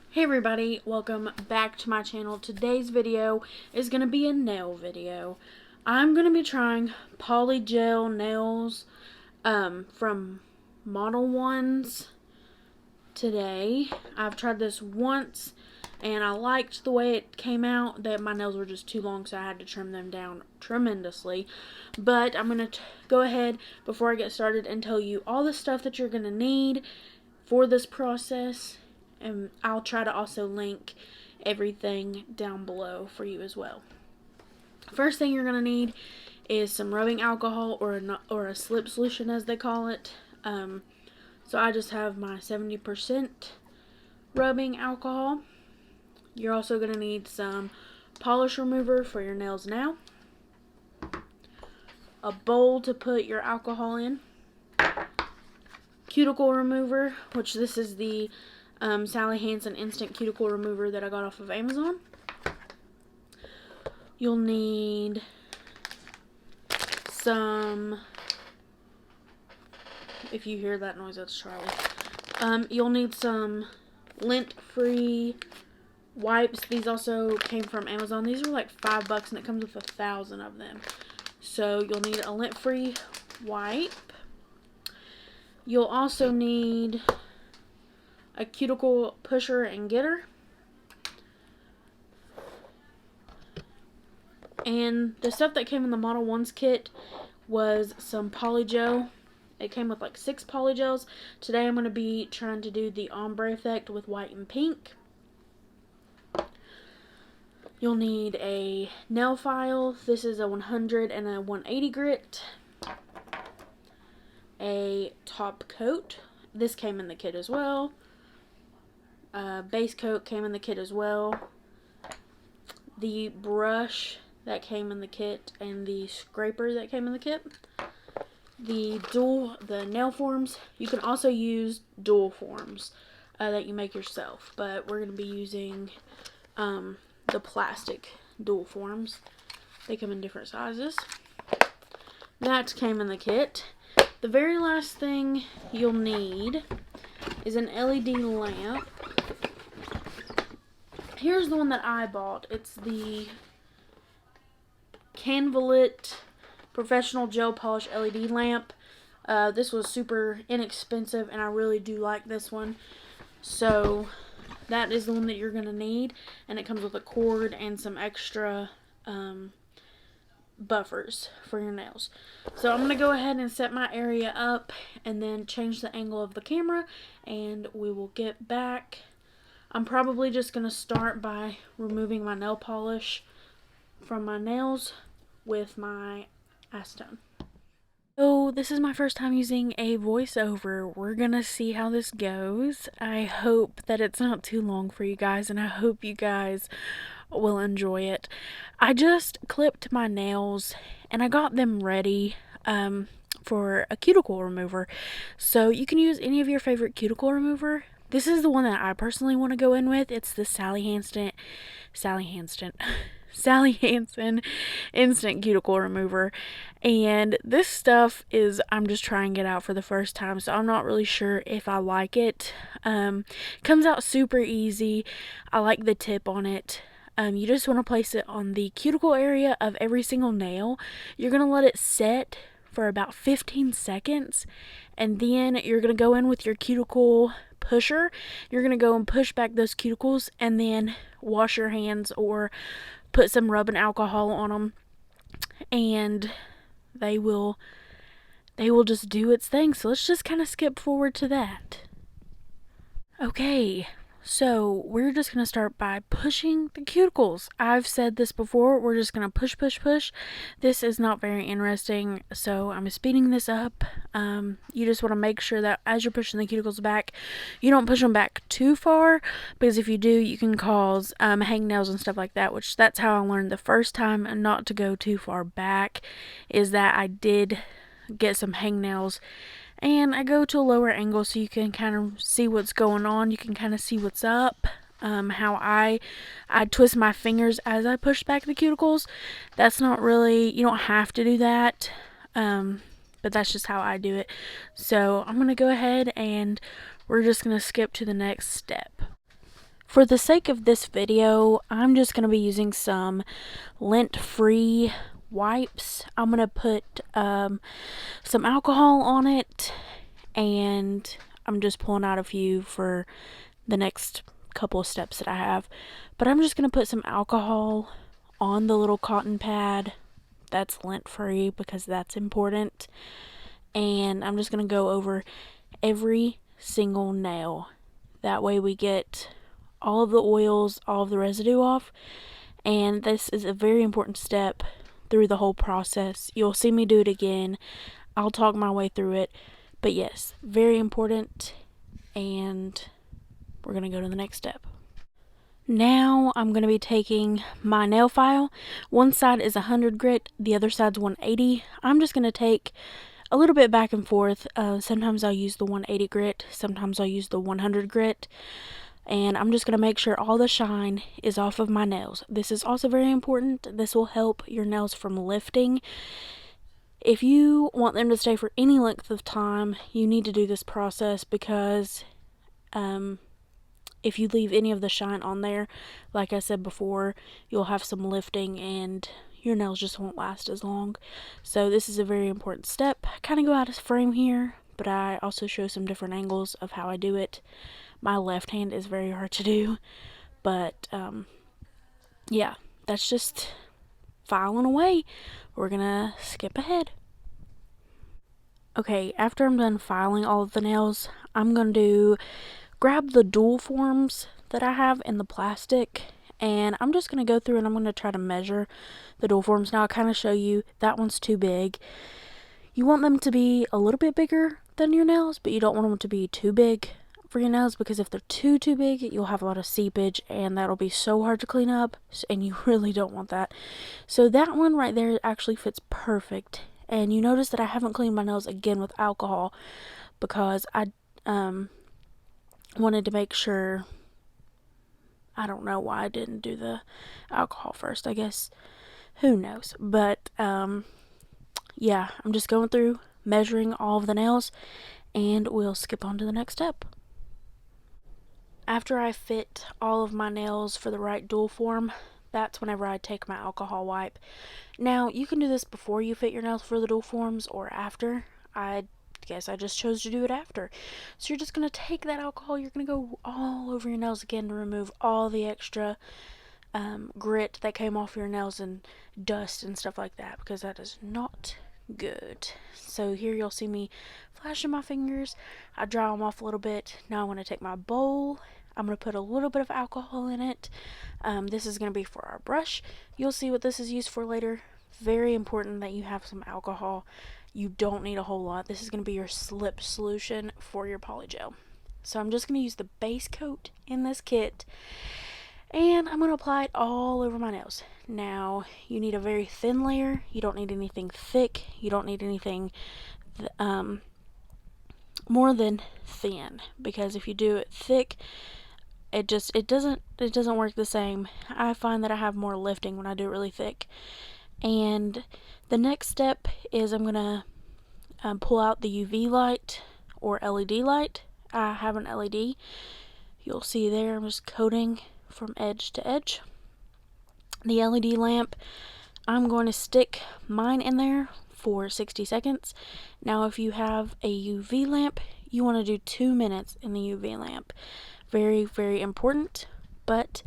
Hey everybody, welcome back to my channel. Today's video is going to be a nail video. I'm going to be trying Polygel nails from Model Ones today. I've tried this once and I liked the way it came out. That my nails were just too long, so I had to trim them down tremendously. But I'm going to go ahead before I get started and tell you all the stuff that you're going to need for this process. And I'll try to also link everything down below for you as well. First thing you're going to need is some rubbing alcohol or a slip solution as they call it. So I just have my 70% rubbing alcohol. You're also going to need some polish remover for your nails now. A bowl to put your alcohol in. Cuticle remover, which this is the Sally Hansen Instant Cuticle Remover that I got off of Amazon. You'll need some, if you hear that noise, that's Charlie. You'll need some lint-free wipes. These also came from Amazon. These are like $5 and it comes with 1,000 of them. So you'll need a lint-free wipe. You'll also need a cuticle pusher and getter. And the stuff that came in the Model Ones kit was some polygel. It came with like 6 polygels. Today I'm going to be trying to do the ombre effect with white and pink. You'll need a nail file. This is a 100 and a 180 grit. A top coat. This came in the kit as well. Base coat came in the kit as well. The brush that came in the kit and the scraper that came in the kit. The nail forms. You can also use dual forms that you make yourself, but we're going to be using the plastic dual forms. They come in different sizes. That came in the kit. The very last thing you'll need is an LED lamp. Here's the one that I bought. It's the Canvalit Professional Gel Polish LED lamp. This was super inexpensive and I really do like this one. So that is the one that you're going to need. And it comes with a cord and some extra buffers for your nails. So I'm going to go ahead and set my area up and then change the angle of the camera and we will get back. I'm probably just going to start by removing my nail polish from my nails with my acetone. So this is my first time using a voiceover. We're going to see how this goes. I hope that it's not too long for you guys and I hope you guys will enjoy it. I just clipped my nails and I got them ready for a cuticle remover. So you can use any of your favorite cuticle remover. This is the one that I personally want to go in with. It's the Sally Hansen Instant Cuticle Remover. And this stuff is, I'm just trying it out for the first time, so I'm not really sure if I like it. Comes out super easy. I like the tip on it. You just want to place it on the cuticle area of every single nail. You're going to let it set for about 15 seconds. And then you're going to go in with your cuticle pusher. You're going to go and push back those cuticles and then wash your hands or put some rubbing alcohol on them. And they will just do its thing. So let's just kind of skip forward to that. Okay. So we're just going to start by pushing the cuticles. I've said this before, we're just going to push, push, push. This is not very interesting, so I'm speeding this up. You just want to make sure that as you're pushing the cuticles back, you don't push them back too far, because if you do, you can cause hangnails and stuff like that, which that's how I learned the first time not to go too far back, is that I did get some hangnails. And I go to a lower angle so you can kind of see what's going on. You can kind of see what's up. How I twist my fingers as I push back the cuticles. That's not really, you don't have to do that. But that's just how I do it. So I'm going to go ahead and we're just going to skip to the next step. For the sake of this video, I'm just going to be using some lint-free wipes. I'm going to put some alcohol on it, and I'm just pulling out a few for the next couple of steps that I have. But I'm just going to put some alcohol on the little cotton pad that's lint-free because that's important. And I'm just going to go over every single nail. That way we get all of the oils, all of the residue off. And this is a very important step through the whole process. You'll see me do it again. I'll talk my way through it. But yes, very important. And we're going to go to the next step. Now I'm going to be taking my nail file. One side is 100 grit, the other side's 180. I'm just going to take a little bit back and forth. Sometimes I'll use the 180 grit, sometimes I'll use the 100 grit. And I'm just going to make sure all the shine is off of my nails. This is also very important. This will help your nails from lifting. If you want them to stay for any length of time, you need to do this process because if you leave any of the shine on there, like I said before, you'll have some lifting and your nails just won't last as long. So this is a very important step. I kind of go out of frame here, but I also show some different angles of how I do it. My left hand is very hard to do, but yeah, that's just filing away. We're gonna skip ahead. Okay, after I'm done filing all of the nails, I'm gonna grab the dual forms that I have in the plastic, and I'm just going to go through and I'm going to try to measure the dual forms. Now I'll kind of show you, that one's too big. You want them to be a little bit bigger than your nails, but you don't want them to be too big for your nails, because if they're too big, you'll have a lot of seepage, and that'll be so hard to clean up, and you really don't want that. So that one right there actually fits perfect. And you notice that I haven't cleaned my nails again with alcohol because I wanted to make sure. I don't know why I didn't do the alcohol first. I guess, who knows. But yeah, I'm just going through measuring all of the nails, and we'll skip on to the next step. After I fit all of my nails for the right dual form, that's whenever I take my alcohol wipe. Now you can do this before you fit your nails for the dual forms or after. I guess I just chose to do it after. So you're just going to take that alcohol, you're going to go all over your nails again to remove all the extra grit that came off your nails and dust and stuff like that, because that is not good. So here you'll see me flashing my fingers. I dry them off a little bit. Now I'm going to take my bowl. I'm going to put a little bit of alcohol in it. This is going to be for our brush. You'll see what this is used for later. Very important that you have some alcohol. You don't need a whole lot. This is going to be your slip solution for your polygel. So I'm just going to use the base coat in this kit, and I'm going to apply it all over my nails. Now, you need a very thin layer. You don't need anything thick. You don't need anything more than thin, because if you do it thick, it doesn't work the same. I find that I have more lifting when I do it really thick. And the next step is I'm gonna pull out the UV light or LED light. I have an LED. You'll see there I'm just coating from edge to edge. The LED lamp, I'm going to stick mine in there for 60 seconds. Now if you have a UV lamp, you want to do 2 minutes in the UV lamp. Very, very important. But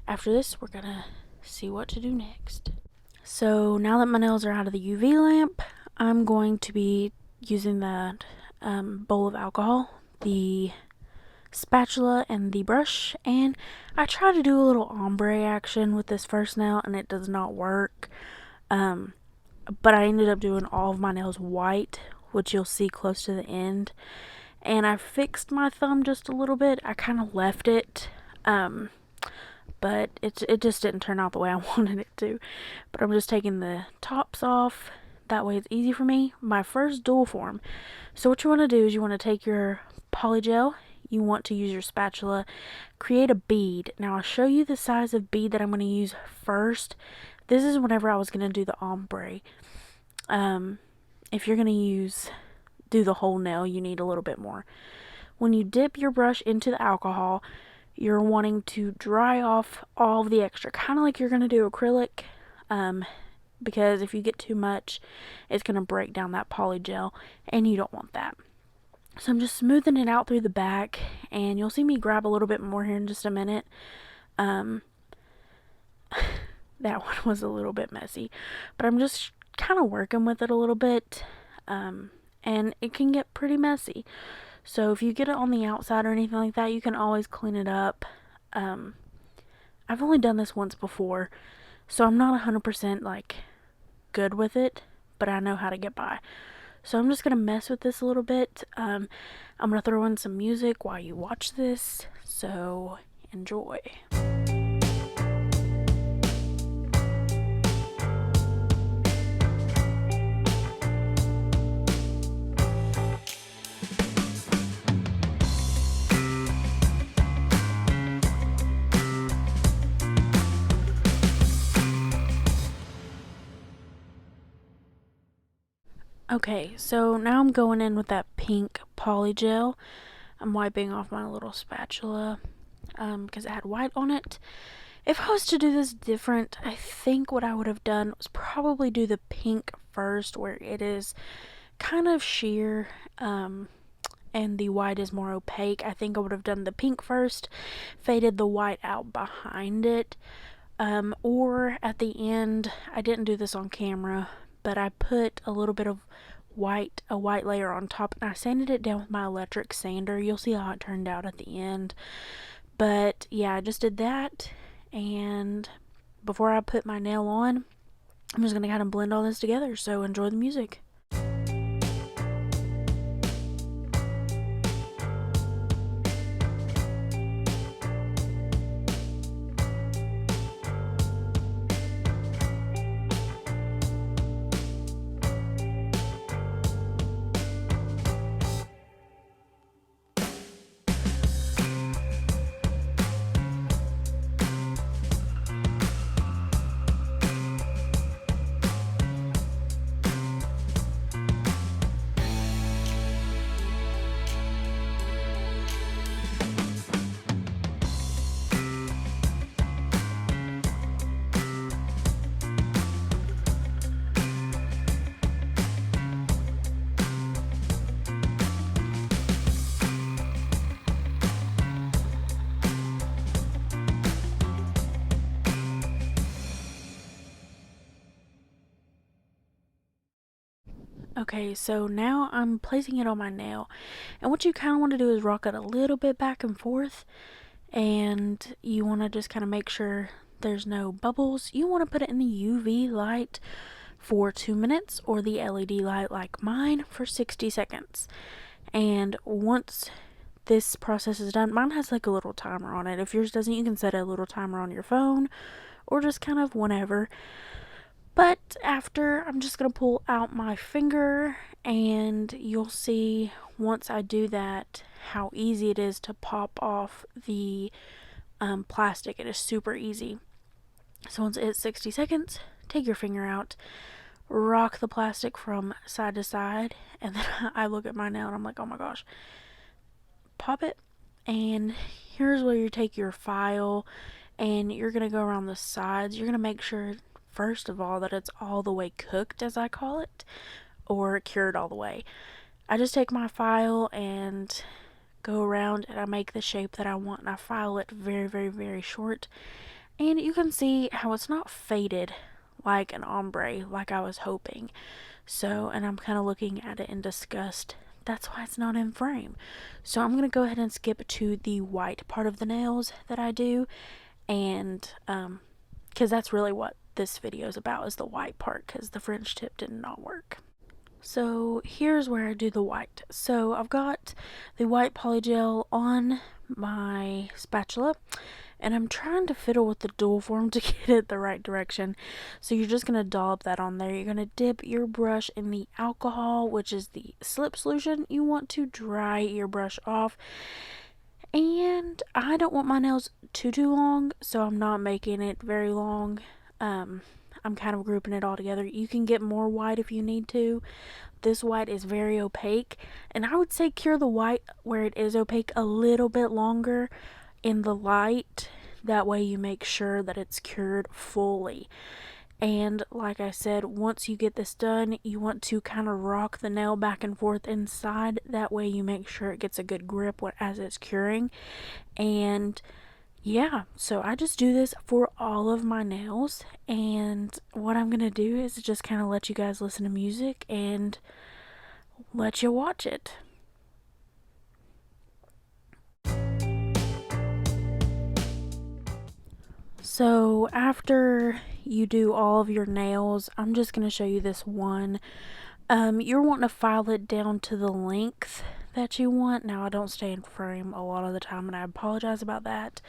after this, we're gonna see what to do next. So now that my nails are out of the UV lamp, I'm going to be using that bowl of alcohol, the spatula, and the brush, and I try to do a little ombre action with this first nail, and it does not work. But I ended up doing all of my nails white, which you'll see close to the end. And I fixed my thumb just a little bit. I kind of left it. But it just didn't turn out the way I wanted it to. But I'm just taking the tops off. That way it's easy for me. My first dual form. So what you want to do is you want to take your polygel. You want to use your spatula. Create a bead. Now I'll show you the size of bead that I'm going to use first. This is whenever I was going to do the ombre. If you're going to do the whole nail, you need a little bit more. When you dip your brush into the alcohol, you're wanting to dry off all of the extra, kind of like you're going to do acrylic, because if you get too much, it's going to break down that poly gel, and you don't want that. So I'm just smoothing it out through the back, and you'll see me grab a little bit more here in just a minute. That one was a little bit messy, but I'm just kind of working with it a little bit, and it can get pretty messy. So if you get it on the outside or anything like that, you can always clean it up. I've only done this once before, so I'm not 100% like good with it, but I know how to get by. So I'm just going to mess with this a little bit. I'm going to throw in some music while you watch this, so enjoy. Okay, so now I'm going in with that pink poly gel. I'm wiping off my little spatula because it had white on it. If I was to do this different, I think what I would have done was probably do the pink first, where it is kind of sheer and the white is more opaque. I think I would have done the pink first, faded the white out behind it, or at the end, I didn't do this on camera, but I put a little bit of a white layer on top, and I sanded it down with my electric sander. You'll see how it turned out at the end. But yeah, I just did that, and before I put my nail on, I'm just gonna kind of blend all this together, so enjoy the music. Okay, so now I'm placing it on my nail, and what you kind of want to do is rock it a little bit back and forth, and you want to just kind of make sure there's no bubbles. You want to put it in the UV light for 2 minutes, or the LED light like mine for 60 seconds. And once this process is done, mine has like a little timer on it. If yours doesn't, you can set a little timer on your phone, or just kind of whenever. But after, I'm just going to pull out my finger, and you'll see once I do that how easy it is to pop off the plastic. It is super easy. So once it hits 60 seconds, take your finger out, rock the plastic from side to side, and then I look at my nail and I'm like, oh my gosh. Pop it, and here's where you take your file, and you're going to go around the sides. You're going to make sure, first of all, that it's all the way cooked, as I call it, or cured all the way. I just take my file and go around, and I make the shape that I want, and I file it very, very, very short. And you can see how it's not faded like an ombre like I was hoping. So, and I'm kind of looking at it in disgust. That's why it's not in frame. So I'm going to go ahead and skip to the white part of the nails that I do, and because that's really what this video is about, is the white part, because the French tip did not work. So here's where I do the white. So I've got the white polygel on my spatula, and I'm trying to fiddle with the dual form to get it the right direction. So you're just going to dollop that on there. You're going to dip your brush in the alcohol, which is the slip solution. You want to dry your brush off. And I don't want my nails too long, so I'm not making it very long. I'm kind of grouping it all together. You can get more white if you need to. This white is very opaque, and I would say cure the white where it is opaque a little bit longer in the light. That way you make sure that it's cured fully. And like I said, once you get this done, you want to kind of rock the nail back and forth inside. That way you make sure it gets a good grip as it's curing. And yeah, so I just do this for all of my nails. And what I'm going to do is just kind of let you guys listen to music and let you watch it. So after you do all of your nails, I'm just going to show you this one. You're wanting to file it down to the length that you want. Now, I don't stay in frame a lot of the time, and I apologize about that.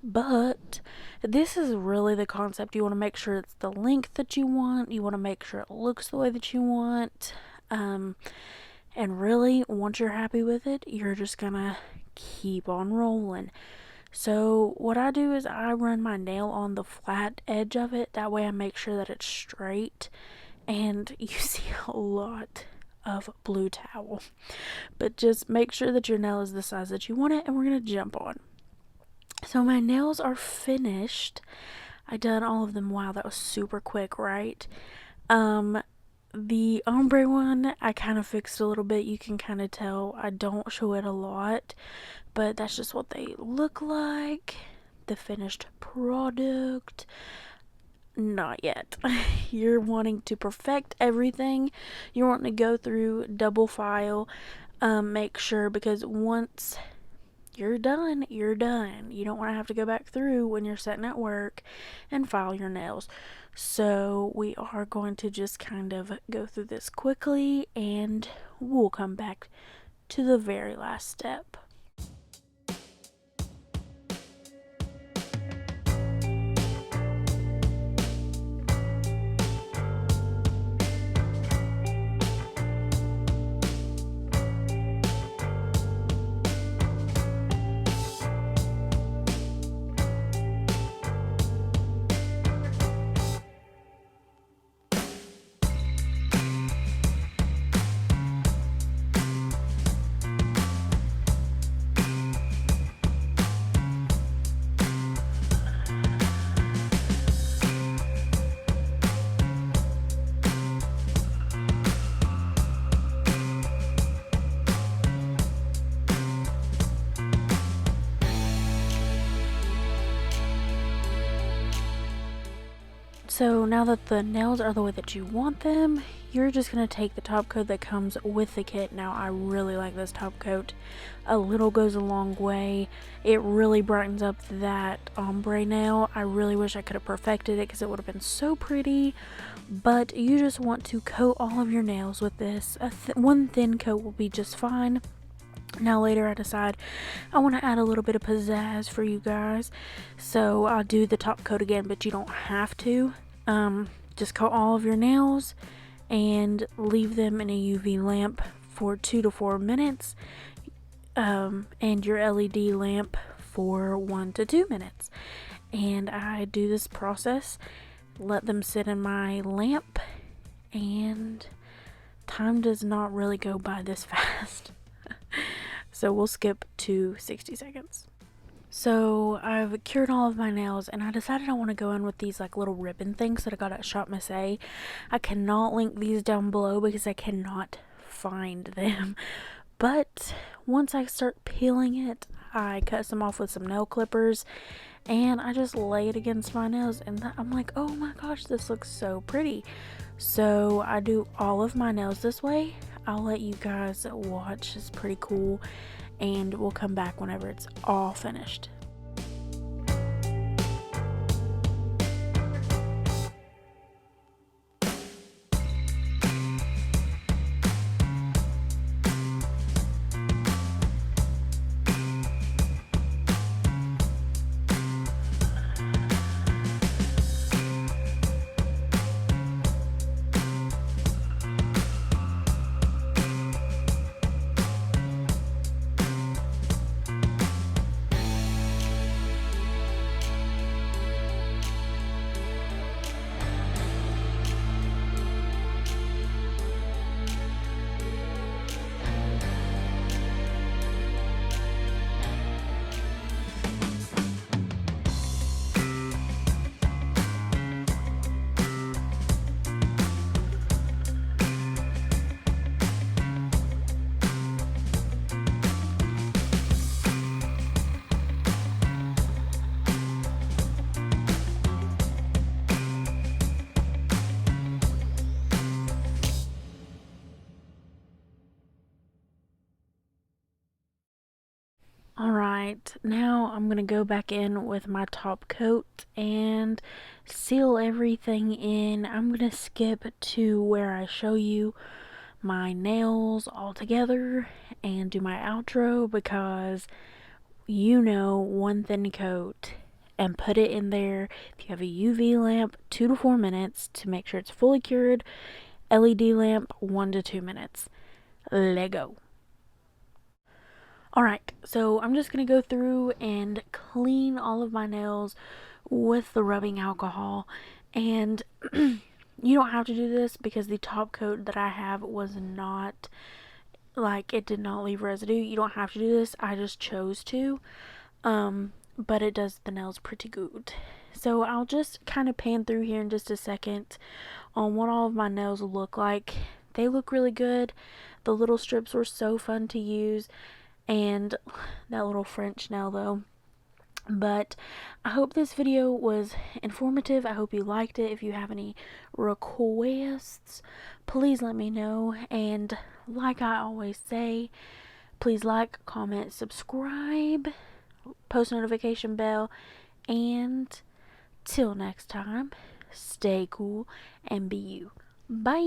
But this is really the concept. You want to make sure it's the length that you want. You want to make sure it looks the way that you want. And really, once you're happy with it, you're just going to keep on rolling. So what I do is I run my nail on the flat edge of it. That way I make sure that it's straight. And you see a lot of blue towel. But just make sure that your nail is the size that you want it, and we're going to jump on. So my nails are finished. I done all of them. Wow, that was super quick, right? The ombre one, I kind of fixed a little bit. You can kind of tell I don't show it a lot, but that's just what they look like. The finished product. Not yet. You're wanting to perfect everything. You're wanting to go through, double file, make sure, because once you're done, you're done. You don't want to have to go back through when you're sitting at work and file your nails. So we are going to just kind of go through this quickly, and we'll come back to the very last step. So now that the nails are the way that you want them, you're just going to take the top coat that comes with the kit. Now, I really like this top coat. A little goes a long way. It really brightens up that ombre nail. I really wish I could have perfected it because it would have been so pretty. But you just want to coat all of your nails with this. One thin coat will be just fine. Now later I decide I want to add a little bit of pizzazz for you guys. So I'll do the top coat again, but you don't have to. Just coat all of your nails and leave them in a UV lamp for 2 to 4 minutes, and your LED lamp for 1 to 2 minutes. And I do this process, let them sit in my lamp, and time does not really go by this fast. So we'll skip to 60 seconds. So I've cured all of my nails, and I decided I want to go in with these like little ribbon things that I got at Shop Miss A. I cannot link these down below because I cannot find them. But once I start peeling it, I cut some off with some nail clippers, and I just lay it against my nails, and I'm like, oh my gosh, this looks so pretty. So I do all of my nails this way. I'll let you guys watch. It's pretty cool, and we'll come back whenever it's all finished. Alright, now I'm going to go back in with my top coat and seal everything in. I'm going to skip to where I show you my nails all together and do my outro because you know, one thin coat and put it in there. If you have a UV lamp, 2 to 4 minutes to make sure it's fully cured. LED lamp, 1 to 2 minutes. Lego. Alright, so I'm just going to go through and clean all of my nails with the rubbing alcohol. And you don't have to do this because the top coat that I have was not, like, it did not leave residue. You don't have to do this. I just chose to. But it does the nails pretty good. So I'll just kind of pan through here in just a second on what all of my nails look like. They look really good. The little strips were so fun to use. And that little French nail though. But I hope this video was informative. I hope you liked it. If you have any requests, please let me know. And like I always say, please like, comment, subscribe, post notification bell, and till next time, stay cool and be you. Bye.